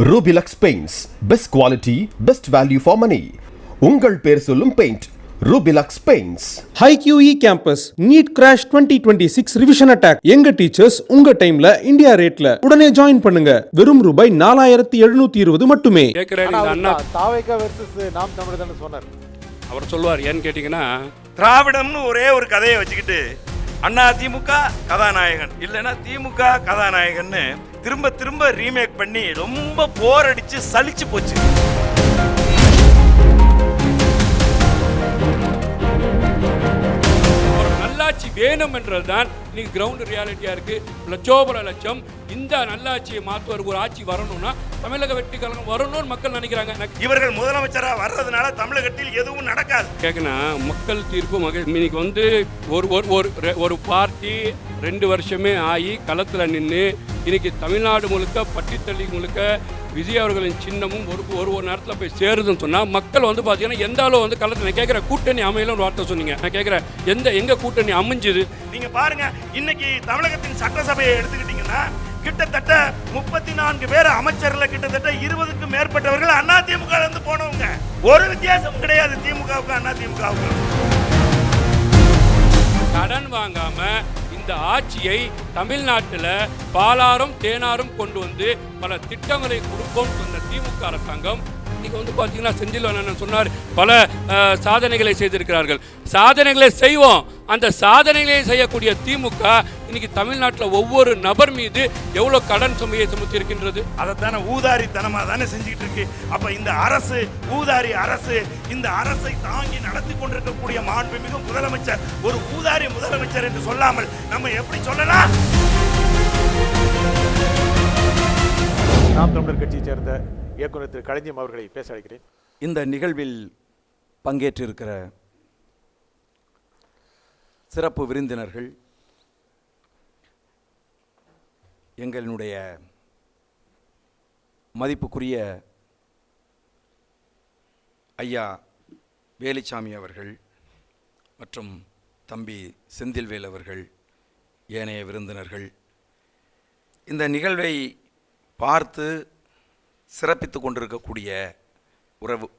Rubilux paints, best quality, best value for money. உங்கள் பேர் சொல்லும் paint Rubilux paints. HiQE campus NEET crash 2026 revision attack. எங்க teachers உங்க டைம்ல இந்தியா ரேட்ல. உடனே ஜாயின் பண்ணுங்க. வெறும் ரூபாய் 4720 மட்டுமே. தாவேகா வெர்சஸ் நாம் தமிழர்னு சொன்னார். அவர் சொல்லுவார் ஏன்னு கேட்டீங்கன்னா, திராவிடம்னு ஒரே ஒரு கதையை வச்சுக்கிட்டு அண்ணா திமுக கதாநாயகன் இல்லைன்னா திமுக கதாநாயகன்னு திரும்ப திரும்ப ரீமேக் பண்ணி ரொம்ப போர் அடிச்சு சலிச்சு போச்சு. ஒரு நல்லாட்சி வேணும் என்றதுதான் இன்னைக்கு கிரவுண்ட் ரியாலிட்டியா இருக்கு. லட்சோபல லட்சம் இந்த நல்லாட்சியை மாற்றுவதற்கு ஒரு ஆட்சி வரணும்னா தமிழக வெற்றி கழகம் வரணும்னு மக்கள் நினைக்கிறாங்க. இவர்கள் முதலமைச்சரா வர்றதுனால தமிழகத்தில் எதுவும் நடக்காது. கேட்கணும் மக்கள் தீர்ப்பு இன்னைக்கு வந்து ஒரு பார்ட்டி 2 வருஷமே ஆகி களத்தில் நின்று இன்னைக்கு தமிழ்நாடு முழுக்க பட்டித்தள்ளி முழுக்க விஜய் அவர்களின் சின்னமும் ஒரு நேரத்தில் போய் சேருதுன்னு சொன்னால் மக்கள் வந்து பார்த்தீங்கன்னா எந்த அளவு வந்து களத்தில் நான் கேட்குற கூட்டணி அமையலும் ஒரு வார்த்தை சொன்னீங்க. நான் கேட்குறேன் எங்க கூட்டணி அமைஞ்சுது? நீங்க பாருங்க, இன்னைக்கு தமிழகத்தின் சட்டசபையை எடுத்துக்கிட்டீங்கன்னா கிட்டத்தட்ட 34 பேர் அமைச்சர்ல கிட்டத்தட்ட 20க்கும் மேற்பட்டவர்கள் அண்ணா திமுக இருந்து போனவங்க. ஒரு வித்தியாசம் கிடையாது திமுகவுக்கு அண்ணா திமுகவுக்கு. கடன் வாங்காம இந்த ஆட்சியை தமிழ்நாட்டில் பாலாரும் தேனாரும் கொண்டு வந்து பல திட்டங்களை கொடுப்போம் சொன்ன திமுக அரசாங்கம் இன்னைக்கு வந்து பார்த்தீங்கன்னா செந்தில் சொன்னார் பல சாதனைகளை செய்திருக்கிறார்கள். சாதனைகளை செய்வோம். அந்த சாதனைகளை செய்யக்கூடிய திமுக இன்னைக்கு தமிழ்நாட்டில் ஒவ்வொரு நபர் மீது எவ்வளோ கடன் சுமையை சுமத்தி இருக்கின்றது. அதைத்தானே ஊதாரித்தனமாக தானே செஞ்சுக்கிட்டு இருக்கு. அப்ப இந்த அரசு ஊதாரி அரசு, இந்த அரசை தாங்கி நடத்தி கொண்டிருக்கக்கூடிய மாண்புமிகு முதலமைச்சர் ஒரு ஊதாரி முதலமைச்சர் என்று சொல்லாமல் நம்ம எப்படி சொல்லலாம்? நாம் தமிழர் கட்சியை சேர்ந்த இயக்குனர் திரு கலைஞம் அவர்களை பேச அழைக்கிறேன். இந்த நிகழ்வில் பங்கேற்றிருக்கிற சிறப்பு விருந்தினர்கள், எங்களுடைய மதிப்புக்குரிய ஐயா வேலுச்சாமி அவர்கள் மற்றும் தம்பி செந்தில்வேல் அவர்கள், ஏனைய விருந்தினர்கள், இந்த நிகழ்வை பார்த்து சிறப்பித்து கொண்டிருக்கக்கூடிய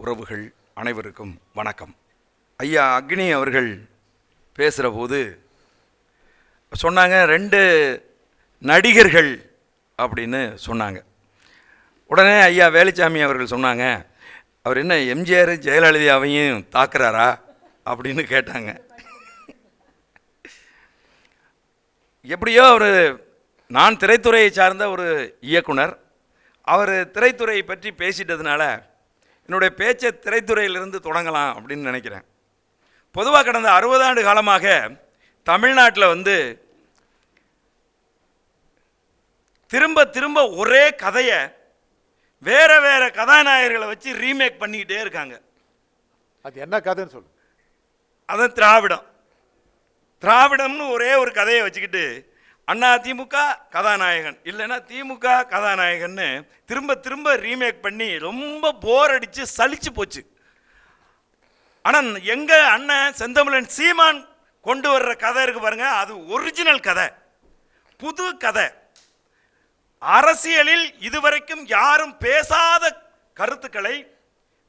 உறவுகள் அனைவருக்கும் வணக்கம். ஐயா அக்னி அவர்கள் பேசுகிற போது சொன்னாங்க 2 நடிகர்கள் அப்படின்னு சொன்னாங்க. உடனே ஐயா வேலுச்சாமி அவர்கள் சொன்னாங்க, அவர் என்ன எம்ஜிஆர் ஜெயலலிதாவையும் தாக்குறாரா அப்படின்னு கேட்டாங்க. எப்படியோ நான் திரைத்துறையை சார்ந்த ஒரு இயக்குனர், அவர் திரைத்துறையை பற்றி பேசிட்டதுனால என்னுடைய பேச்சை திரைத்துறையிலிருந்து தொடங்கலாம் அப்படின்னு நினைக்கிறேன். பொதுவாக கடந்த 60 ஆண்டு காலமாக தமிழ்நாட்டில் வந்து திரும்ப திரும்ப ஒரே கதையை வேற வேற கதாநாயகர்களை வச்சு ரீமேக் பண்ணிக்கிட்டே இருக்காங்க. அது என்ன கதைன்னு சொல்லு. அதான் திராவிடம்னு ஒரே ஒரு கதையை வச்சுக்கிட்டு அண்ணா திமுக கதாநாயகன் இல்லைன்னா திமுக கதாநாயகன்னு திரும்ப திரும்ப ரீமேக் பண்ணி ரொம்ப போர் அடிச்சு சலிச்சு போச்சு. ஆனால் எங்க அண்ணன் செந்தமிழன் சீமான் கொண்டு வர்ற கதை இருக்கு பாருங்க, அது ஒரிஜினல் கதை, புது கதை. அரசியலில் இதுவரைக்கும் யாரும் பேசாத கருத்துக்களை,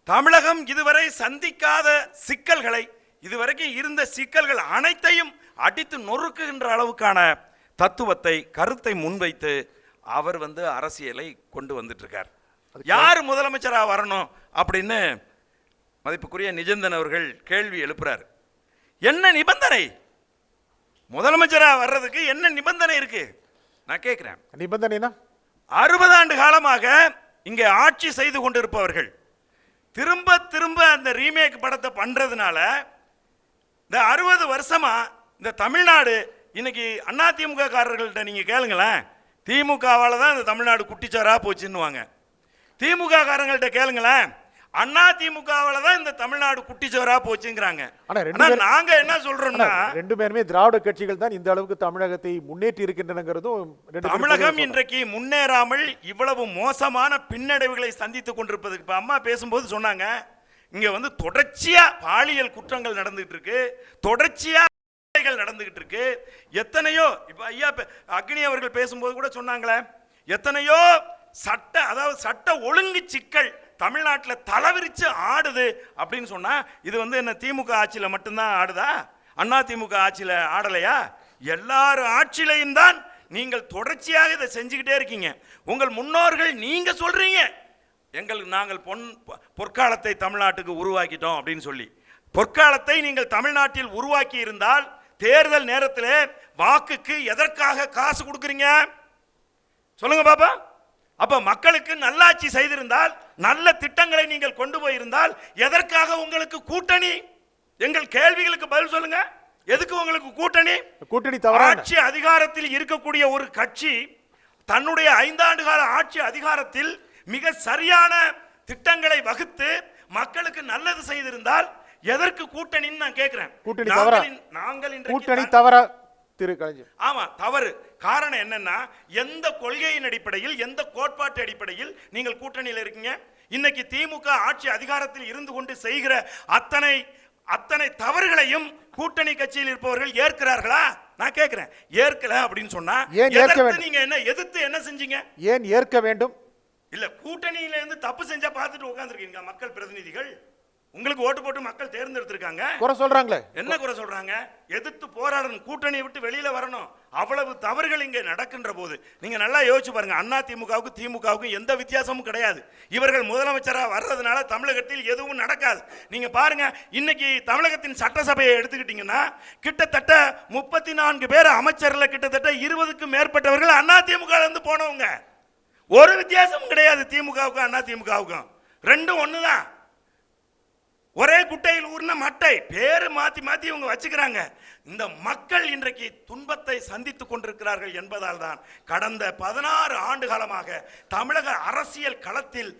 தமிழகம் இதுவரை சந்திக்காத சிக்கல்களை, இதுவரைக்கும் இருந்த சிக்கல்கள் அனைத்தையும் அடித்து நொறுக்குகின்ற அளவுக்கான தத்துவத்தை, கருத்தை முன்வைத்து அவர் அரசியலை கொண்டு வந்துட்டு இருக்கார். யார் முதலமைச்சராக வரணும் அப்படின்னு மதிப்புக்குரிய நிஜந்தன் அவர்கள் கேள்வி எழுப்புறார். என்ன நிபந்தனை? முதலமைச்சராக வர்றதுக்கு என்ன நிபந்தனை இருக்கு நான் கேட்கிறேன். நிபந்தனைனா 60 ஆண்டு காலமாக இங்கே ஆட்சி செய்து கொண்டிருப்பவர்கள் திரும்ப திரும்ப அந்த ரீமேக் படத்தை பண்றதுனால இந்த 60 வருஷமா இந்த தமிழ்நாடு இன்னைக்கு அண்ணா திமுக காரர்கள்ட்ட நீங்க கேளுங்களேன், திமுகவால தான் இந்த தமிழ்நாடு குட்டிச்சாரா போச்சுன்னுவாங்க. திமுக காரங்கள்ட்ட கேளுங்களேன், அண்ணா திமுகவால தான் இந்த தமிழ்நாடு குட்டிச்சோரா போச்சுங்கிறாங்க. நாங்க என்ன சொல்றோம்னா 2 பேருமே திராவிட கட்சிகள் தான் இந்த அளவுக்கு தமிழகத்தை முன்னேற்றி இருக்கின்றனங்கிறதும். தமிழகம் இன்றைக்கு முன்னேறாமல் இவ்வளவு மோசமான பின்னடைவுகளை சந்தித்துக் கொண்டிருப்பதுக்கு இப்ப அம்மா பேசும்போது சொன்னாங்க, இங்க தொடர்ச்சியா பாலியல் குற்றங்கள் நடந்துகிட்டு இருக்கு, தொடர்ச்சியா நடந்துகிட்டு இருக்கு. எத்தனையோ இப்ப ஐயா அக்னி அவர்கள் பேசும்போது கூட சொன்னாங்களே, எத்தனையோ அதாவது சட்ட ஒழுங்கு சிக்கல் தமிழ்நாட்டில் தலைவிரிச்சு ஆடுது அப்படின்னு சொன்னா இது என்ன திமுக ஆட்சியில் மட்டும்தான் ஆடுதா? அண்ணா திமுக ஆட்சியில் ஆடலையா? எல்லாரும் ஆட்சியிலையும் தான் நீங்கள் தொடர்ச்சியாக இதை செஞ்சுக்கிட்டே இருக்கீங்க. உங்கள் முன்னோர்கள் நீங்க சொல்றீங்க நாங்கள் பொற்காலத்தை தமிழ்நாட்டுக்கு உருவாக்கிட்டோம் அப்படின்னு சொல்லி. பொற்காலத்தை நீங்கள் தமிழ்நாட்டில் உருவாக்கி இருந்தால் தேர்தல் நேரத்தில் வாக்குக்கு எதற்காக காசு கொடுக்குறீங்க சொல்லுங்க பாப்பா. அப்ப மக்களுக்கு நல்லாட்சி செய்திருந்தால், நல்ல திட்டங்களை நீங்கள் கொண்டு போயிருந்தால் எதற்காக உங்களுக்கு கூட்டணி? எங்கள் கேள்விகளுக்கு பதில் சொல்லுங்க. எதுக்கு உங்களுக்கு கூட்டணி? கூட்டணி தவறான ஆட்சி அதிகாரத்தில் இருக்கக்கூடிய ஒரு கட்சி தன்னுடைய 5 ஆண்டு கால ஆட்சி அதிகாரத்தில் மிக சரியான திட்டங்களை வகுத்து மக்களுக்கு நல்லது செய்திருந்தால் எதற்கு கூட்டணின்னு நான் கேட்கிறேன். கூட்டணி தவறா? நாங்கள் கூட்டணி தவறா திரு கலைஞர்? ஆமா, தவறு. காரணம் என்னன்னா, எந்த கொள்கையின் அடிப்படையில், எந்த கோட்பாட்டு அடிப்படையில் நீங்கள் கூட்டணியில் இருக்கீங்க? இன்னைக்கு திமுக ஆட்சி அதிகாரத்தில் இருந்து கொண்டு செய்கிற அத்தனை தவறுகளையும் கூட்டணி கட்சியில் இருப்பவர்கள் ஏற்கிறார்களா? நான் கேட்கிறேன். ஏற்கல அப்படின்னு சொன்னா நீங்க எதிர்த்து என்ன செஞ்சீங்க? ஏன் ஏற்க வேண்டும்? இல்ல, கூட்டணியில இருந்து தப்பு செஞ்சா பார்த்துட்டு உட்கார்ந்துருக்கீங்க மக்கள் பிரதிநிதிகள். உங்களுக்கு ஓட்டு போட்டு மக்கள் தேர்ந்தெடுத்திருக்காங்க. குறை சொல்றாங்களே. என்ன குறை சொல்றாங்க? எதிர்த்து போராடணும், கூட்டணியை விட்டு வெளியில வரணும். அவ்வளவு தவறுகள் இங்கே நடக்கின்ற போது நீங்க நல்லா யோசிச்சு பாருங்க. அண்ணா திமுகவுக்கும் திமுகவுக்கும் எந்த வித்தியாசமும் கிடையாது. இவர்கள் முதலமைச்சராக வர்றதுனால தமிழகத்தில் எதுவும் நடக்காது. நீங்க பாருங்க, இன்னைக்கு தமிழகத்தின் சட்டசபையை எடுத்துக்கிட்டீங்கன்னா கிட்டத்தட்ட 34 பேர் அமைச்சர்ல, கிட்டத்தட்ட 20க்கும் மேற்பட்டவர்கள் அண்ணா திமுக இருந்து போனவங்க. ஒரு வித்தியாசமும் கிடையாது திமுகவுக்கும் அண்ணா திமுகவுக்கும். ரெண்டும் ஒண்ணுதான். ஒரே குட்டையில் ஊர்ன மட்டை, பேரு மாத்தி மாத்தி இவங்க வச்சுக்கிறாங்க. இந்த மக்கள் இன்றைக்கு துன்பத்தை சந்தித்துக் கொண்டிருக்கிறார்கள் என்பதால் தான் கடந்த 16 ஆண்டு காலமாக தமிழக அரசியல் களத்தில்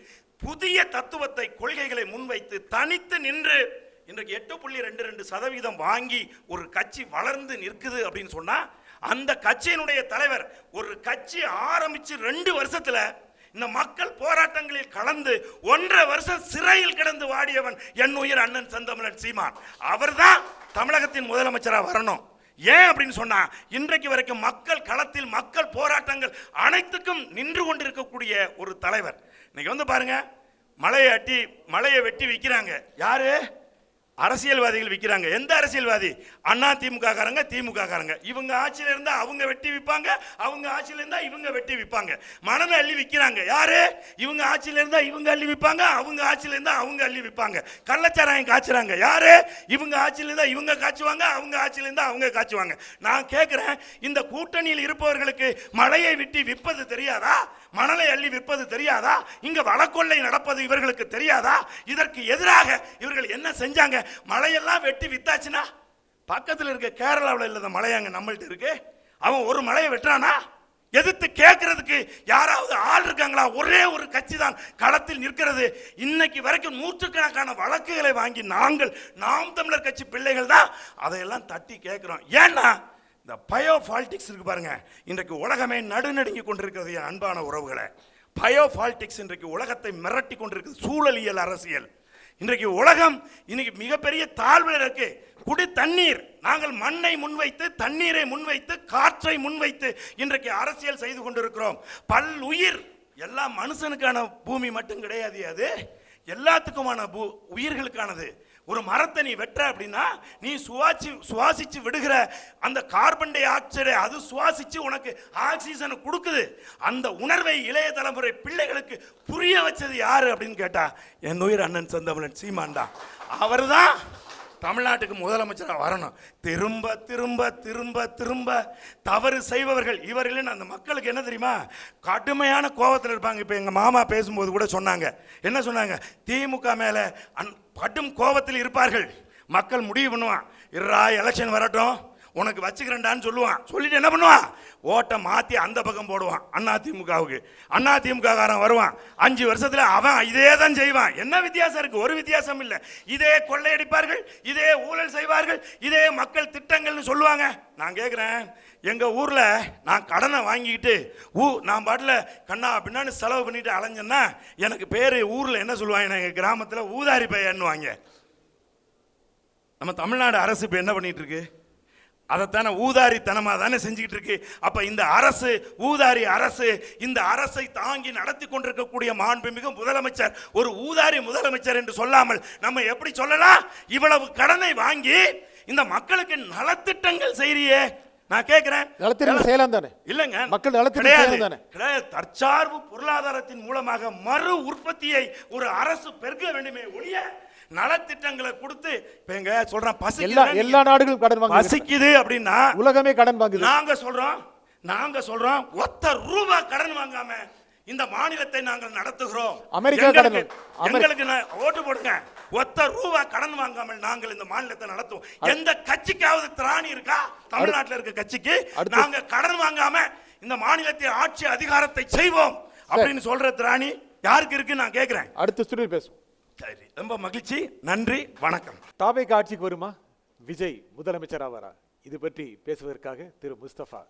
புதிய தத்துவத்தை, கொள்கைகளை முன்வைத்து தனித்து நின்று இன்றைக்கு 8.22% வாங்கி ஒரு கட்சி வளர்ந்து நிற்குது அப்படின்னு சொன்னா, அந்த கட்சியினுடைய தலைவர் ஒரு கட்சி ஆரம்பிச்சு 2 வருஷத்துல இந்த மக்கள் போராட்டங்களில் கலந்து 1.5 வருஷம் சிறையில் கிடந்து வாடியவன் என் உயிர் அண்ணன் செந்தமிழன் சீமான். அவர்தான் தமிழகத்தின் முதலமைச்சராக வரணும். ஏன் அப்படின்னு சொன்னா, இன்றைக்கு வரைக்கும் மக்கள் களத்தில், மக்கள் போராட்டங்கள் அனைத்துக்கும் நின்று கொண்டிருக்கக்கூடிய ஒரு தலைவர். இன்னைக்கு பாருங்க, மலையை வெட்டி விற்கிறாங்க. யாரு? அரசியல்வாதிகள் விற்கிறாங்க. எந்த அரசியல்வாதி? அண்ணா திமுக காரங்க, திமுக காரங்க. இவங்க ஆட்சியில இருந்தா அவங்க வெட்டி விற்பாங்க, அவங்க ஆட்சியில இருந்தா இவங்க வெட்டி விற்பாங்க. மணல் அள்ளி விற்கிறாங்க. யாரு? இவங்க ஆட்சியில இருந்தா இவங்க அள்ளி விற்பாங்க, அவங்க ஆட்சியில இருந்தா அவங்க அள்ளி விற்பாங்க. கள்ளச்சாராயம் காய்ச்சுறாங்க. யாரு? இவங்க ஆட்சியில இருந்தா இவங்க காய்ச்சுவாங்க, அவங்க ஆட்சியில இருந்தா அவங்க காய்ச்சுவாங்க. நான் கேட்கிறேன், இந்த கூட்டணியில் இருப்பவர்களுக்கு மலையை வெட்டி விற்பது தெரியாதா? மணலை அள்ளி விற்பது தெரியாதா? இங்க வழக்கொள்ளை நடப்பது இவர்களுக்கு தெரியாதா? இதற்கு எதிராக இவர்கள் என்ன செஞ்சாங்க? மலையெல்லாம் வெட்டி வித்தாச்சுனா, பக்கத்தில் இருக்க கேரளாவில் இல்லாத மலையாங்க நம்மள்ட்ட இருக்கு. அவன் ஒரு மலையை வெட்டுறானா? எதிர்த்து கேட்கறதுக்கு யாராவது ஆள் இருக்காங்களா? ஒரே ஒரு கட்சி தான் களத்தில் நிற்கிறது. இன்னைக்கு வரைக்கும் 100கணக்கான வழக்குகளை வாங்கி நாம் தமிழர் கட்சி பிள்ளைகள் தான் அதையெல்லாம் தட்டி கேட்கிறோம். ஏன்னா இந்த பயோ பாலிடிக்ஸ் இருக்கு பாருங்க, இன்றைக்கு உலகமே நடுநடுங்கி கொண்டிருக்கிறது. என் அன்பான உறவுகளை, பயோ பாலிடிக்ஸ் இன்றைக்கு உலகத்தை மிரட்டி கொண்டிருக்கிறது. சூழலியல் அரசியல். இன்றைக்கு உலகம் இன்னைக்கு மிகப்பெரிய தாழ்வில் இருக்கு. குடி தண்ணீர், நாங்கள் மண்ணை முன்வைத்து, தண்ணீரை முன்வைத்து, காற்றை முன்வைத்து இன்றைக்கு அரசியல் செய்து கொண்டிருக்கிறோம். பல்லுயிர், எல்லாம் மனுஷனுக்கான பூமி மட்டும் கிடையாது, அது எல்லாத்துக்குமான உயிர்களுக்கானது. ஒரு மரத்தை நீ வெட்டுற அப்படின்னா, நீ சுவாசிச்சு விடுகிற அந்த கார்பன் டை ஆக்சைடை அது சுவாசிச்சு உனக்கு ஆக்சிஜனை கொடுக்குது. அந்த உணர்வை இளைய தலைமுறை பிள்ளைகளுக்கு புரிய வச்சது யாரு அப்படின்னு கேட்டா, என் உயிர் அண்ணன் செந்தமிழன் சீமான் தான். அவர் தான் தமிழ்நாட்டுக்கு முதலமைச்சராக வரணும். திரும்ப திரும்ப திரும்ப திரும்ப தவறு செய்பவர்கள் இவர்கள். அந்த மக்களுக்கு என்ன தெரியுமா, கடுமையான கோபத்தில் இருப்பாங்க. இப்போ எங்கள் மாமா பேசும்போது கூட சொன்னாங்க, என்ன சொன்னாங்க? திமுக மேலே கடும் கோபத்தில் இருப்பார்கள். மக்கள் முடிவு பண்ணுவான், எலெக்ஷன் வரட்டும் உனக்கு வச்சுக்கிறேன்டான்னு சொல்லுவான். சொல்லிட்டு என்ன பண்ணுவான்? ஓட்டை மாற்றி அந்த பக்கம் போடுவான், அண்ணா திமுகவுக்கு. அண்ணா திமுக காரன் வருவான், 5 வருஷத்தில் அவன் இதே தான் செய்வான். என்ன வித்தியாசம் இருக்கு? ஒரு வித்தியாசம் இல்லை. இதே கொள்ளையடிப்பார்கள், இதே ஊழல் செய்வார்கள், இதே மக்கள் திட்டங்கள்னு சொல்லுவாங்க. நான் கேட்குறேன், எங்கள் ஊரில் நான் கடனை வாங்கிக்கிட்டு நான் பாட்டில் கண்ணா பின்னான்னு செலவு பண்ணிட்டு அலைஞ்சேன்னா எனக்கு பேர் ஊரில் என்ன சொல்லுவாங்க? எங்கள் கிராமத்தில் ஊதாரி பையன்னுவாங்க. நம்ம தமிழ்நாடு அரசு இப்போ என்ன பண்ணிட்டு இருக்கு? அதைத்தானே ஊதாரித்தனமாக தானே செஞ்சுக்கிட்டு இருக்கு. அப்போ இந்த அரசு ஊதாரி அரசு, இந்த அரசை தாங்கி நடத்தி கொண்டிருக்கக்கூடிய மாண்புமிகு முதலமைச்சர் ஒரு ஊதாரி முதலமைச்சர் என்று சொல்லாமல் நம்ம எப்படி சொல்லலாம்? இவ்வளவு கடனை வாங்கி இந்த மக்களுக்கு நலத்திட்டங்கள் செய்றியே, நான் கேட்கிறேன், நலத்திட்ட செய்யலாம் தானே? இல்லைங்க, மக்கள் நலத்திட்ட செய்யலாம் தானே? கிடையாது. தற்சார்பு பொருளாதாரத்தின் மூலமாக மறு உற்பத்தியை ஒரு அரசு பெருக்க வேண்டுமே ஒழிய நலத்திட்டங்களை கொடுத்து இப்ப எங்க சொல்றேன் எல்லா நாடுகளும் கடன் வாங்க பசிக்குது அப்படின்னா உலகமே கடன் வாங்குது. நாங்க சொல்றோம் ஒத்த ரூபாய் கடன் வாங்காம இந்த மாநிலத்தை நாங்கள் நடத்துகிறோம். அமெரிக்கா கடன், எங்களுக்கு ஓட்டு போடுங்க. ஒத்த ரூபாய் கடன் வாங்காமல் நாங்கள் இந்த மாநிலத்தை நடத்துவோம். எந்த கட்சிக்காவது திராணி இருக்கா? தமிழ்நாட்டில் இருக்க கட்சிக்கு நாங்க கடன் வாங்காம இந்த மாநிலத்தை ஆட்சி அதிகாரத்தை செய்வோம் அப்படின்னு சொல்ற திராணி யாருக்கு இருக்கு நான் கேட்கிறேன். அடுத்த ஸ்டுடியோ பேசுவோம். சரி, ரொம்ப மகிழ்ச்சி, நன்றி, வணக்கம். தாவேக ஆட்சிக்கு வருமா? விஜய் முதலமைச்சர் ஆவாரா? இது பற்றி பேசுவதற்காக திரு முஸ்தபா.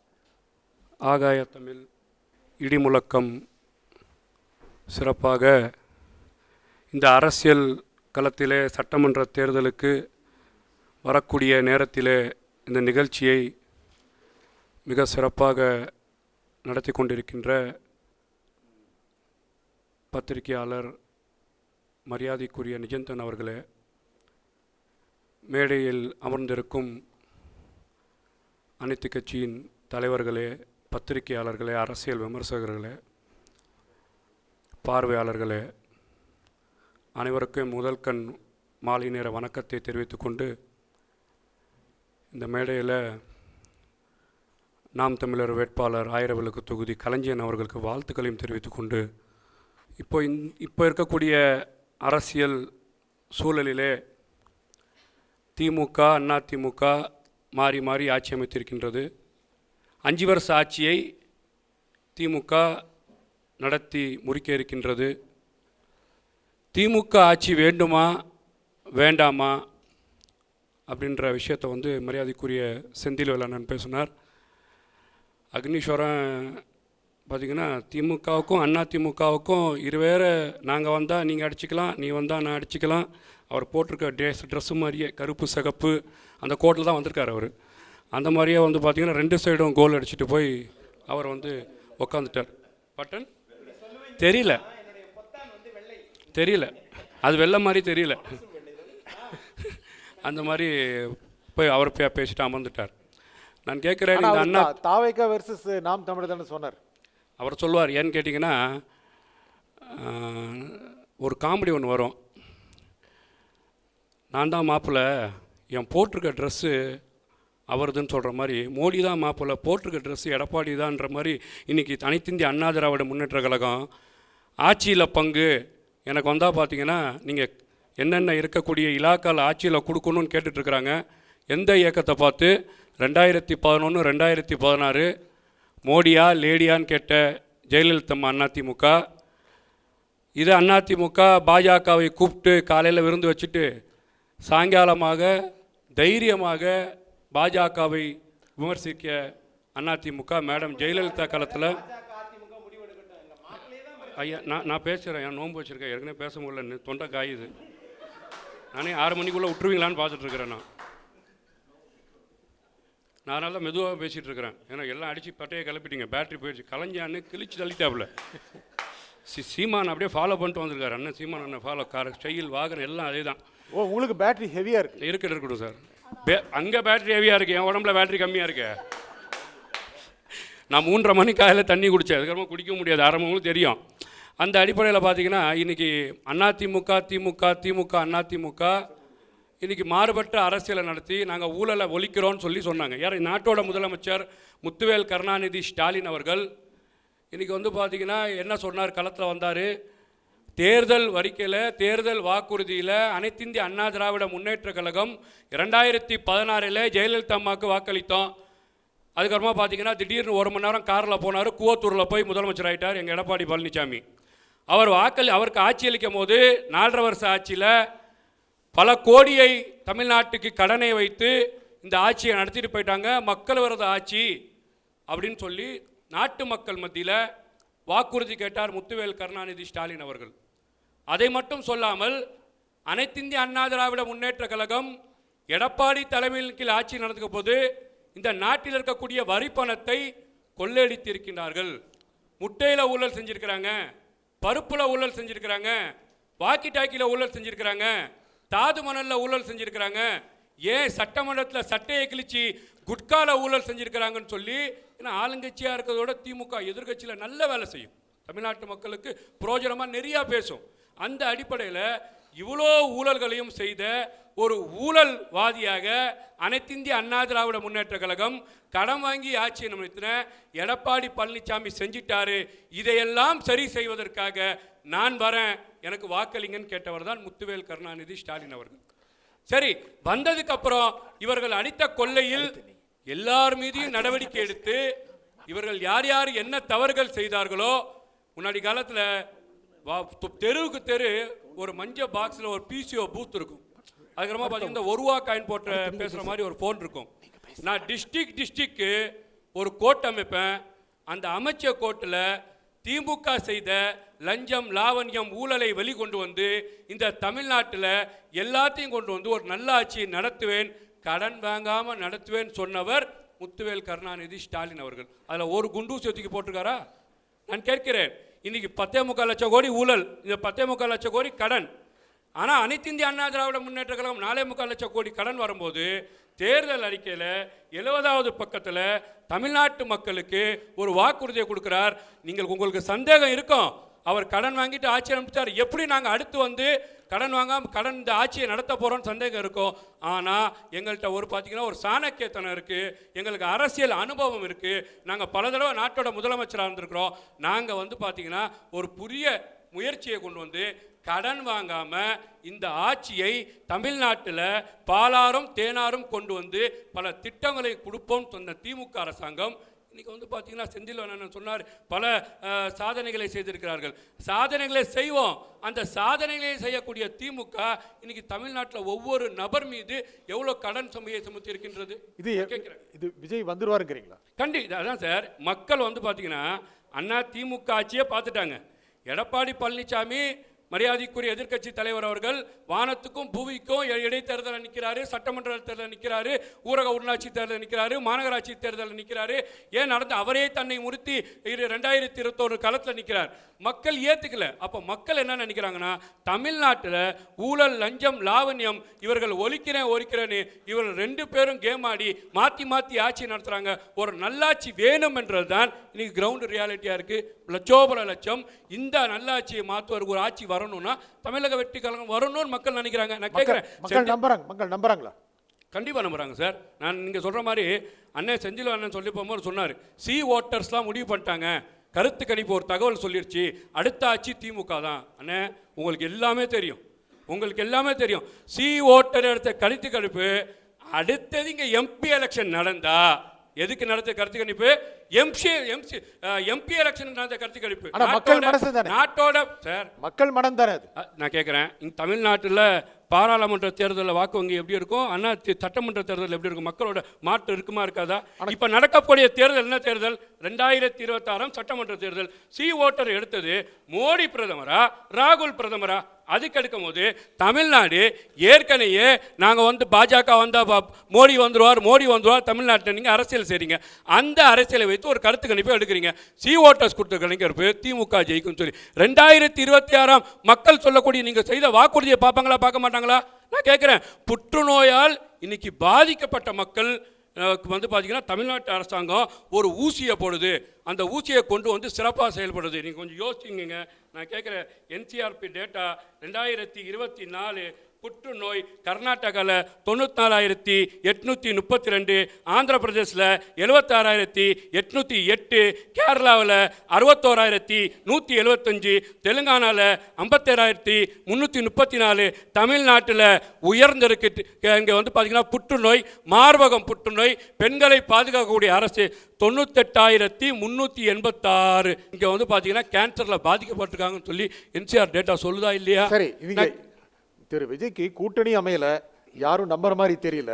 ஆகாய தமிழ் இடிமுழக்கம் சிறப்பாக இந்த அரசியல் களத்திலே சட்டமன்ற தேர்தலுக்கு வரக்கூடிய நேரத்திலே இந்த நிகழ்ச்சியை மிக சிறப்பாக நடத்தி கொண்டிருக்கின்ற பத்திரிகையாளர் மரியாதைக்குரிய நிஜந்தன் அவர்களே, மேடையில் அமர்ந்திருக்கும் அனைத்து கட்சியின் தலைவர்களே, பத்திரிகையாளர்களே, அரசியல் விமர்சகர்களே, பார்வையாளர்களே, அனைவருக்கும் முதல் கண் மாலை நேர வணக்கத்தை தெரிவித்துக்கொண்டு இந்த மேடையில் நாம் தமிழர் வேட்பாளர் ஆயிரவிளக்கு தொகுதி கலைஞன் அவர்களுக்கு வாழ்த்துக்களையும் தெரிவித்துக்கொண்டு இப்போ இருக்கக்கூடிய அரசியல் சூழலிலே திமுக அதிமுக மாறி மாறி ஆட்சி அமைத்திருக்கின்றது. 5 வருஷ ஆட்சியை திமுக நடத்தி முடிக்க இருக்கின்றது. திமுக ஆட்சி வேண்டுமா வேண்டாமா அப்படின்ற விஷயத்தை மரியாதைக்குரிய செந்தில் வேலண்ணன் பேசினார். அக்னீஸ்வரன் பார்த்திங்கன்னா திமுகவுக்கும் அதிமுகவுக்கும் இருவேறு, நாங்கள் வந்தால் நீங்கள் அடிச்சுக்கலாம், நீ வந்தால் நான் அடிச்சுக்கலாம். அவர் போட்டிருக்க ட்ரெஸ்ஸு மாதிரியே கருப்பு சிகப்பு அந்த கோட்டில் தான் வந்திருக்கார் அவர். அந்த மாதிரியே பார்த்திங்கன்னா 2 சைடும் கோல் அடிச்சுட்டு போய் அவர் உக்காந்துட்டார். பட்டன் தெரியல அது வெள்ளை மாதிரி தெரியல, அந்த மாதிரி போய் அவர் பேசிட்டு அமர்ந்துட்டார். நான் கேட்குறேன், இந்த அண்ணா தாவேக வெர்சஸ் நாம் தமிழர் தானே சொன்னார். அவர் சொல்லுவார், ஏன்னு கேட்டிங்கன்னா ஒரு காமெடி ஒன்று வரும். நான் தான் மாப்பிள்ளை, என் போட்டிருக்க ட்ரெஸ்ஸு அவர்துன்னு சொல்கிற மாதிரி, மோடி தான் மாப்பிள்ளை, போட்டிருக்க ட்ரெஸ்ஸு எடப்பாடி தான்ன்ற மாதிரி இன்றைக்கி அனைத்திந்திய அண்ணா திராவிட முன்னேற்ற கழகம் ஆட்சியில் பங்கு எனக்கு வந்தால் பார்த்தீங்கன்னா நீங்கள் என்னென்ன இருக்கக்கூடிய இலாக்கால் ஆட்சியில் கொடுக்கணும்னு கேட்டுட்ருக்குறாங்க. எந்த இயக்கத்தை பார்த்து 2011 2016 மோடியா லேடியான்னு கேட்ட ஜெயலலிதா அதிமுக. இது அதிமுக பாஜகவை கூப்பிட்டு காலையில் விருந்து வச்சுட்டு சாயங்காலமாக தைரியமாக பாஜகவை விமர்சிக்க அதிமுக மேடம் ஜெயலலிதா காலத்தில். ஐயா நான் பேசுகிறேன், என் நோன்பு வச்சுருக்கேன், ஏற்கனவே பேச முடியல, தொண்டை காயுது. நானே 6 மணிக்குள்ளே விட்டுருவீங்களான்னு பார்த்துட்ருக்குறேன். நான் அதனால தான் மெதுவாக பேசிகிட்டு இருக்கிறேன். ஏன்னா எல்லாம் அடித்து பட்டையை கிளப்பிட்டீங்க, பேட்டரி போயிடுச்சு, கலைஞ்சான்னு கிழிச்சு தள்ளிட்டாப்புல. சீமான் அப்படியே ஃபாலோ பண்ணிட்டு வந்திருக்காரு. அண்ணன் சீமான் அண்ணன் ஃபாலோ ஸ்டைல் வாகனம் எல்லாம் அதே தான். உங்களுக்கு பேட்டரி ஹெவியாக இருக்கட்டும் சார். அங்கே பேட்டரி ஹெவியாக இருக்குது, என் உடம்புல பேட்டரி கம்மியாக இருக்கு. நான் 3:30 மணி காலையில் தண்ணி குடித்தேன், அதுக்கப்புறமா குடிக்க முடியாது, ஆரம்பங்களும் தெரியும். அந்த அடிப்படையில் பார்த்தீங்கன்னா இன்றைக்கி அதிமுக திமுக அதிமுக இன்றைக்கி மாறுபட்ட அரசியலை நடத்தி நாங்கள் ஊழலை ஒழிக்கிறோன்னு சொன்னாங்க. யார்? நாட்டோட முதலமைச்சர் முத்துவேல் கருணாநிதி ஸ்டாலின் அவர்கள் இன்றைக்கி பார்த்திங்கன்னா என்ன சொன்னார்? களத்தில் வந்தார். தேர்தல் அறிக்கையில், தேர்தல் வாக்குறுதியில் அனைத்திந்திய அண்ணா திராவிட முன்னேற்ற கழகம் 2016 ஜெயலலிதா அம்மாவுக்கு வாக்களித்தோம். அதுக்கப்புறமா பார்த்திங்கன்னா திடீர்னு 1 மணி நேரம் காரில் போனார், கூவத்தூரில் போய் முதலமைச்சர் ஆகிட்டார் எங்கள் எடப்பாடி பழனிசாமி. அவருக்கு ஆட்சி அளிக்கும் போது 4.5 வருஷ ஆட்சியில் பல கோடியை தமிழ்நாட்டுக்கு கடனை வைத்து இந்த ஆட்சியை நடத்திட்டு போயிட்டாங்க. மக்கள் விரோத ஆட்சி அப்படின்னு சொல்லி நாட்டு மக்கள் மத்தியில் வாக்குறுதி கேட்டார் முத்துவேல் கருணாநிதி ஸ்டாலின் அவர்கள். அதை மட்டும் சொல்லாமல் அனைத்திந்திய அண்ணா திராவிட முன்னேற்ற கழகம் எடப்பாடி தலைமையின் கீழ் ஆட்சி நடந்துக்க போது இந்த நாட்டில் இருக்கக்கூடிய வரி பணத்தை கொள்ளையடித்திருக்கிறார்கள். முட்டையில் ஊழல் செஞ்சிருக்கிறாங்க, பருப்புல ஊழல் செஞ்சிருக்கிறாங்க, வாக்கி டாக்கியில் ஊழல் செஞ்சிருக்கிறாங்க, தாது மணலில் ஊழல் செஞ்சிருக்கிறாங்க, ஏன் சட்டமன்றத்தில் சட்டையை கிழிச்சு குட்கால ஊழல் செஞ்சிருக்கிறாங்கன்னு சொல்லி. ஏன்னா ஆளுங்கட்சியாக இருக்கிறதோட திமுக எதிர்கட்சியில் நல்ல வேலை செய்யும், தமிழ்நாட்டு மக்களுக்கு புரோஜனமாக நிறையா பேசும். அந்த அடிப்படையில் இவ்வளோ ஊழல்களையும் செய்த ஒரு ஊழல்வாதியாக அனைத்திந்திய அண்ணா திராவிட முன்னேற்ற கழகம் கடன் வாங்கி ஆட்சியை நடத்தின எடப்பாடி பழனிசாமி செஞ்சிட்டாரு. இதையெல்லாம் சரி செய்வதற்காக நான் வரேன், எனக்கு வாக்களிங்கன்னு கேட்டவர் தான் முத்துவேல் கருணாநிதி ஸ்டாலின் அவர்கள். சரி, வந்ததுக்கு அப்புறம் இவர்கள் அடித்த கொள்ளையில் எல்லார் மீதையும் நடவடிக்கை எடுத்து இவர்கள் யார் யார் என்ன தவறுகள் செய்தார்களோ, முன்னாடி காலத்தில் தெருவுக்கு தெரு ஒரு மஞ்சள் பாக்ஸில் ஒரு பிசிஓ பூத் இருக்கும், அதுக்கப்புறமா பார்த்தீங்கன்னா 1 ரூபா காயின் போட்ட பேசுகிற மாதிரி ஒரு ஃபோன் இருக்கும். நான் டிஸ்ட்ரிக்ட் ஒரு கோட் அமைப்பேன், அந்த அமைச்ச கோட்டில் திமுக செய்த லஞ்சம் லாவண்யம் ஊழலை வெளிக்கொண்டு வந்து இந்த தமிழ்நாட்டில் எல்லாத்தையும் கொண்டு வந்து ஒரு நல்ல ஆட்சியை நடத்துவேன், கடன் வாங்காமல் நடத்துவேன் சொன்னவர் முத்துவேல் கருணாநிதி ஸ்டாலின் அவர்கள். அதில் ஒரு குண்டூசி ஒதுக்கி போட்டிருக்காரா? நான் கேட்கிறேன். இன்னைக்கு 10.25 லட்சம் கோடி ஊழல், இந்த 10.25 லட்சம் கோடி கடன். ஆனால் அனைத்து இந்திய அண்ணா திராவிட முன்னேற்ற கழகம் 4.25 லட்சம் கோடி கடன் வரும்போது தேர்தல் அறிக்கையில் 70வது பக்கத்தில் தமிழ்நாட்டு மக்களுக்கு ஒரு வாக்குறுதியை கொடுக்குறார். உங்களுக்கு சந்தேகம் இருக்கும், அவர் கடன் வாங்கிட்டு ஆட்சி அமைச்சார், எப்படி நாங்கள் அடுத்து வந்து கடன் வாங்காமல் கடன் இந்த ஆட்சியை நடத்த போகிறோன்னு சந்தேகம் இருக்கும். ஆனால் எங்கள்கிட்ட பார்த்தீங்கன்னா ஒரு சாணக்கியத்தனம் இருக்குது, எங்களுக்கு அரசியல் அனுபவம் இருக்குது, நாங்கள் பல தடவை நாட்டோட முதலமைச்சராக இருந்திருக்கிறோம். நாங்கள் பார்த்தீங்கன்னா ஒரு புதிய முயற்சியை கொண்டு வந்து கடன் வாங்காமல் இந்த ஆட்சியை தமிழ்நாட்டில் பாலாரும் தேனாரும் கொண்டு வந்து பல திட்டங்களை கொடுப்போம் சொன்ன திமுக அரசாங்கம் இன்னைக்கு பார்த்தீங்கன்னா செந்தில் சொன்னார், பல சாதனைகளை செய்திருக்கிறார்கள். சாதனைகளை செய்வோம், அந்த சாதனைகளை செய்யக்கூடிய திமுக இன்னைக்கு தமிழ்நாட்டில் ஒவ்வொரு நபர் மீது எவ்வளோ கடன் சுமையை சுமத்தி இருக்கின்றது. இது விஜய் வந்துருவாருங்கிறீங்களா? அதான் சார், மக்கள் பார்த்தீங்கன்னா அண்ணா திமுக ஆட்சியை பார்த்துட்டாங்க. எடப்பாடி பழனிசாமி மரியாதைக்குரிய எதிர்க்கட்சி தலைவர் அவர்கள் வானத்துக்கும் பூமிக்கும் இடைத்தேர்தலில் நிற்கிறாரு, சட்டமன்ற தேர்தலில் நிற்கிறாரு, ஊரக உள்ளாட்சி தேர்தலில் நிற்கிறாரு, மாநகராட்சி தேர்தலில் நிற்கிறாரு. ஏன் நடந்து அவரே தன்னை முறுத்தி 2021 களத்தில் நிற்கிறார். மக்கள் ஏற்றுக்கல. அப்போ மக்கள் என்ன நினைக்கிறாங்கன்னா, தமிழ்நாட்டில் ஊழல் லஞ்சம் லாவண்யம் இவர்கள் ஒழிக்கிறேன்னு இவர்கள் 2 பேரும் கேம் ஆடி மாற்றி மாற்றி ஆட்சி நடத்துகிறாங்க. ஒரு நல்லாட்சி வேணும் என்றது தான் இன்னைக்கு கிரவுண்ட் ரியாலிட்டியாக இருக்குது. லட்சோபல லட்சம் இந்த நல்லாட்சியை மாற்றுவதற்கு ஒரு ஆட்சி வரணும்னா தமிழக வெற்றி கழகம் வரணும்னு மக்கள் நினைக்கிறாங்க. நான் கேட்குறேன், மக்கள் நம்புறாங்களா? கண்டிப்பாக நம்புகிறாங்க சார். நான் நீங்கள் சொல்கிற மாதிரி அண்ணன் செந்தில் அண்ணன் சொல்லி போகும்போது சொன்னார், ஓட்டர்ஸ்லாம் முடிவு பண்ணிட்டாங்க, கருத்து கணிப்பு ஒரு தகவல் சொல்லிருச்சு, அடுத்த ஆட்சி திமுக தான். அண்ணே உங்களுக்கு எல்லாமே தெரியும், ஓட்டர் எடுத்த கருத்து கணிப்பு அடுத்தது இங்கே எம்பி எலெக்ஷன் நடந்தா எதுக்கு நடத்த கருத்து கணிப்பு? எம்பி எலெக்ஷன் நடந்த கருத்து கணிப்பு. நாட்டோட சார் மக்கள் மனம் தானே. நான் கேட்குறேன், தமிழ்நாட்டில் பாராளுமன்ற தேர்தலில் வாக்கு வங்கி எப்படி இருக்கும், அண்ணா சட்டமன்ற தேர்தல் எப்படி இருக்கும், மக்களோட மாற்றம் இருக்குமா இருக்காதா? இப்போ நடக்கக்கூடிய தேர்தல் என்ன தேர்தல்? 2026 சட்டமன்ற தேர்தல். ஓட்டர் எடுத்தது மோடி பிரதமரா ராகுல் பிரதமரா? அதுக்கு எடுக்கும் போது தமிழ்நாடு ஏற்கனவே நாங்கள் பாஜக வந்தால் மோடி வந்துருவார் தமிழ்நாட்டில் நீங்கள் அரசியல் செய்றீங்க. அந்த அரசியலை வைத்து ஒரு கருத்து கணிப்பை எடுக்கிறீங்க. ஓட்டர்ஸ் கொடுத்த கணிப்பு திமுக ஜெயிக்கும் சொல்லி 2026 மக்கள் சொல்லக்கூடிய நீங்கள் செய்த வாக்குறுதியை பார்ப்பாங்களா பார்க்க மாட்டாங்களா? நான் கேட்குறேன், புற்றுநோயால் இன்னைக்கு பாதிக்கப்பட்ட மக்கள் பார்த்தீங்கன்னா தமிழ்நாட்டு அரசாங்கம் ஒரு ஊசியை போடுது, அந்த ஊசியை கொண்டு வந்து சிறப்பாக செயல்படுது. நீங்கள் கொஞ்சம் யோசிச்சிங்க. நான் கேட்குறேன், NCRP டேட்டா 2024 புற்றுநோய் கர்நாடகாவில் 94,832, ஆந்திர பிரதேசில் 76,808, கேரளாவில் 61,175, தெலுங்கானாவில் 57,334, தமிழ்நாட்டில் உயர்ந்திருக்கு. இங்கே பார்த்தீங்கன்னா புற்றுநோய், மார்பகம் புற்றுநோய், பெண்களை பாதுகாக்கக்கூடிய அரசு 98,386 இங்கே பார்த்தீங்கன்னா கேன்சரில் பாதிக்கப்பட்டிருக்காங்கன்னு சொல்லி NCR டேட்டா சொல்லுதா இல்லையா? சரி, திரு விஜய்க்கு கூட்டணி அமையல, யாரும் நம்புற மாதிரி தெரியல.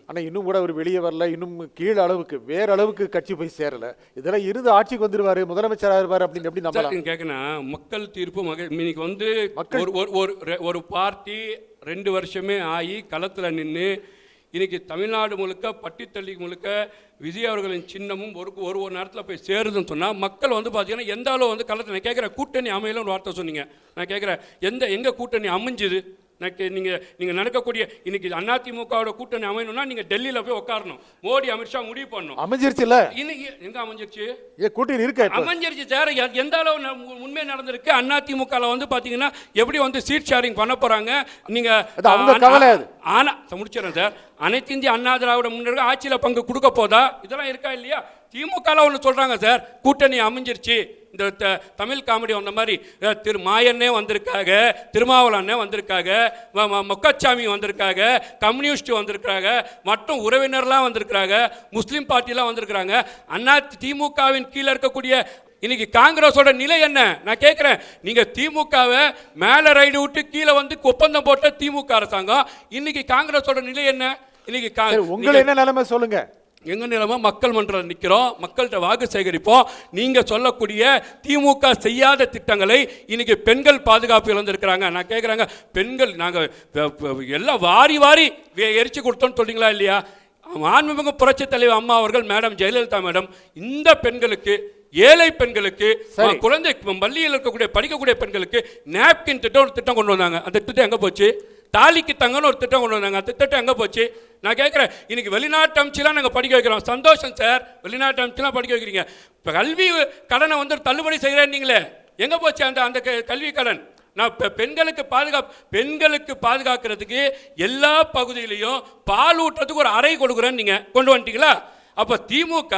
ஆனால் இன்னும் கூட அவர் வெளியே வரல, இன்னும் கீழ் அளவுக்கு வேற அளவுக்கு கட்சி போய் சேரல. இதெல்லாம் இருந்து ஆட்சிக்கு வந்துருவாரு, முதலமைச்சராக இருவாரு அப்படின்னு எப்படி நம்பலாம்? கேட்கணும், மக்கள் தீர்ப்பு இன்னைக்கு ஒரு பார்ட்டி 2 வருஷமே ஆகி களத்தில் நின்று இன்னைக்கு தமிழ்நாடு முழுக்க பட்டித்தள்ளி முழுக்க விஜய் அவர்களின் சின்னமும் ஒரு நேரத்தில் போய் சேருதுன்னு சொன்னால் மக்கள் வந்து பார்த்தீங்கன்னா எந்த அளவு வந்து களத்தில் நான் கேட்குறேன், கூட்டணி அமையல ஒரு வார்த்தை சொன்னீங்க. நான் கேட்குறேன், எங்கே கூட்டணி அமைஞ்சுது? நீங்கள் நடக்கக்கூடிய இன்னைக்கு அதிமுகவோட கூட்டணி அமையணும்னா நீங்கள் டெல்லியில் போய் உட்காரணும், மோடி அமித்ஷா முடிவு பண்ணணும். அமைஞ்சிருச்சுல்ல, இன்னைக்கு எங்க அமைஞ்சிருச்சு? கூட்டணி இருக்கு, அமைஞ்சிருச்சு சார். எந்த அளவு உண்மை நடந்திருக்கு? அதிமுகவில் வந்து பார்த்தீங்கன்னா எப்படி வந்து சீட் ஷேரிங் பண்ண போறாங்க? நீங்க ஆனா முடிச்சிடறேன் சார். அனைத்து இந்திய அண்ணா திராவிட முன்னேற்ற ஆட்சியில் பங்கு கொடுக்க போதா? இதெல்லாம் இருக்கா இல்லையா? திமுகவில் ஒன்று சொல்றாங்க சார், கூட்டணி அமைஞ்சிருச்சு. இந்த தமிழ் காமெடி வந்த மாதிரி திரு மாயண்ணே வந்திருக்காங்க, திருமாவளவனே வந்திருக்காங்க, மொக்கச்சாமி வந்திருக்காங்க, கம்யூனிஸ்ட் வந்திருக்காங்க, மற்றும் உறவினர்லாம் வந்திருக்கிறாங்க, முஸ்லீம் பார்ட்டிலாம் வந்திருக்கிறாங்க. அண்ணா திமுகவின் கீழே இருக்கக்கூடிய இன்னைக்கு காங்கிரஸோட நிலை என்ன? நான் கேட்குறேன், நீங்க திமுகவை மேலே ரைடு விட்டு கீழே வந்து ஒப்பந்தம் போட்ட திமுக அரசாங்கம், இன்னைக்கு காங்கிரஸோட நிலை என்ன? இன்னைக்கு உங்களை என்ன நிலைமை சொல்லுங்க. எங்க நிலைமை? மக்கள் மன்றம் நிற்கிறோம், மக்கள்கிட்ட வாக்கு சேகரிப்போம். நீங்க சொல்லக்கூடிய திமுக செய்யாத திட்டங்களை இன்னைக்கு பெண்கள் பாதுகாப்பு இழந்திருக்கிறாங்க. நான் கேட்குறாங்க, பெண்கள் நாங்கள் எல்லாம் வாரி வாரி எரிச்சு கொடுத்தோன்னு சொல்றீங்களா இல்லையா? மாண்புமிகு புரட்சி தலைவர் அம்மா அவர்கள், மேடம் ஜெயலலிதா மேடம், இந்த பெண்களுக்கு, ஏழை பெண்களுக்கு, குழந்தை பள்ளியில் இருக்கக்கூடிய படிக்கக்கூடிய பெண்களுக்கு நாப்கின் திட்டம் ஒரு திட்டம் கொண்டு வந்தாங்க. அந்த திட்டம் எங்கே போச்சு? தாலிக்கு தங்கன்னு ஒரு திட்டம் கொண்டு வந்தாங்க. அந்த திட்டம் எங்கே போச்சு? நான் கேட்குறேன், இன்னைக்கு வெளிநாட்டு அமைச்செல்லாம் நாங்கள் படிக்க வைக்கிறோம். சந்தோஷம் சார், வெளிநாட்டு அமைச்செல்லாம் படிக்க வைக்கிறீங்க. இப்போ கல்வி கடனை வந்து தள்ளுபடி செய்கிறேன்னீங்களே, எங்கே போச்சு அந்த கல்வி கடன்? நான் பெண்களுக்கு பாதுகாக்கிறதுக்கு எல்லா பகுதியிலையும் பால் ஊட்டுறதுக்கு ஒரு அறை கொடுக்குறேன்னு நீங்கள் கொண்டு வந்துட்டீங்களா? அப்ப திமுக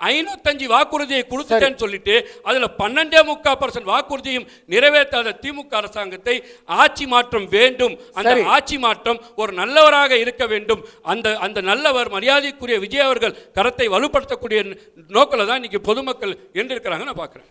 505 வாக்குறுதியை கொடுத்துட்டேன்னு சொல்லிட்டு அதுல 12.3% வாக்குறுதியும் நிறைவேற்றாத திமுக அரசாங்கத்தை ஆட்சி மாற்றம் வேண்டும். அந்த ஆட்சி மாற்றம் ஒரு நல்லவராக இருக்க வேண்டும். அந்த நல்லவர் மரியாதைக்குரிய விஜய் அவர்கள் கரத்தை வலுப்படுத்தக்கூடிய நோக்கில் தான் இன்னைக்கு பொதுமக்கள் என்று இருக்கிறாங்க நான் பார்க்கிறேன்.